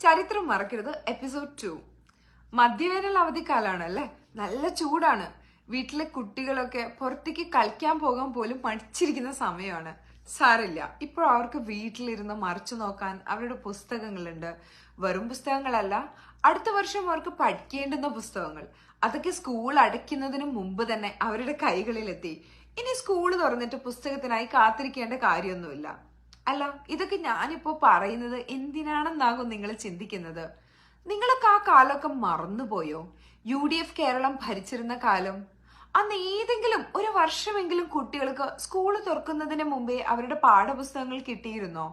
ചരിത്രം മറക്കരുത് എപ്പിസോഡ് 2. മധ്യവേനൽ അവധിക്കാലാണല്ലേ, നല്ല ചൂടാണ്. വീട്ടിലെ കുട്ടികളൊക്കെ പുറത്തേക്ക് കളിക്കാൻ പോകാൻ പോലും മടിച്ചിരിക്കുന്ന സമയമാണ്. സാരില്ല, ഇപ്പോൾ അവർക്ക് വീട്ടിലിരുന്ന് മറിച്ചു നോക്കാൻ അവരുടെ പുസ്തകങ്ങളുണ്ട്. വെറും പുസ്തകങ്ങളല്ല, അടുത്ത വർഷം അവർക്ക് പഠിക്കേണ്ടുന്ന പുസ്തകങ്ങൾ. അതൊക്കെ സ്കൂൾ അടയ്ക്കുന്നതിന് മുമ്പ് തന്നെ അവരുടെ കൈകളിലെത്തി. ഇനി സ്കൂൾ തുറന്നിട്ട് പുസ്തകത്തിനായി കാത്തിരിക്കേണ്ട കാര്യമൊന്നുമില്ല. അല്ല, ഇതൊക്കെ ഞാനിപ്പോ പറയുന്നത് എന്തിനാണെന്നാകും നിങ്ങൾ ചിന്തിക്കുന്നത്. നിങ്ങളൊക്കെ ആ കാലമൊക്കെ മറന്നുപോയോ? UDF കേരളം ഭരിച്ചിരുന്ന കാലം. അന്ന് ഏതെങ്കിലും ഒരു വർഷമെങ്കിലും കുട്ടികൾക്ക് സ്കൂൾ തുറക്കുന്നതിന് മുമ്പേ അവരുടെ പാഠപുസ്തകങ്ങൾ കിട്ടിയിരുന്നോ?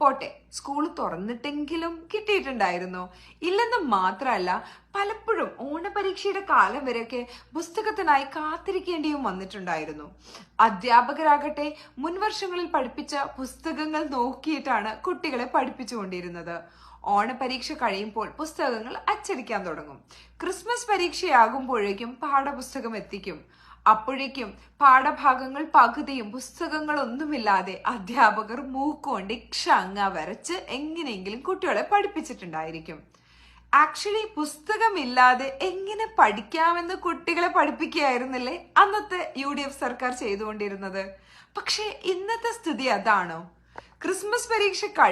പോട്ടെ, സ്കൂൾ തുറന്നിട്ടെങ്കിലും കിട്ടിയിട്ടുണ്ടായിരുന്നോ? ഇല്ലെന്ന് മാത്രമല്ല, പലപ്പോഴും ഓണപരീക്ഷയുടെ കാലം വരെയൊക്കെ പുസ്തകത്തിനായി കാത്തിരിക്കേണ്ടിയും വന്നിട്ടുണ്ടായിരുന്നു. അധ്യാപകരാകട്ടെ മുൻവർഷങ്ങളിൽ പഠിപ്പിച്ച പുസ്തകങ്ങൾ നോക്കിയിട്ടാണ് കുട്ടികളെ പഠിപ്പിച്ചുകൊണ്ടിരുന്നത്. ഓണപരീക്ഷ കഴിയുമ്പോൾ പുസ്തകങ്ങൾ അച്ചടിക്കാൻ തുടങ്ങും. ക്രിസ്മസ് പരീക്ഷയാകുമ്പോഴേക്കും പാഠപുസ്തകം എത്തിക്കും. അപ്പോഴേക്കും പാഠഭാഗങ്ങൾ പകുതിയും പുസ്തകങ്ങളൊന്നുമില്ലാതെ അധ്യാപകർ മൂക്കുകൊണ്ട് ക്ഷങ്ങ വരച്ച് എങ്ങനെയെങ്കിലും കുട്ടികളെ പഠിപ്പിച്ചിട്ടുണ്ടായിരിക്കും. ആക്ച്വലി പുസ്തകമില്ലാതെ എങ്ങനെ പഠിക്കാമെന്ന് കുട്ടികളെ പഠിപ്പിക്കുകയായിരുന്നില്ലേ അന്നത്തെ UDF സർക്കാർ ചെയ്തുകൊണ്ടിരുന്നത്. പക്ഷെ ഇന്നത്തെ സ്ഥിതി അതാണോ? ക്രിസ്മസ് പരീക്ഷ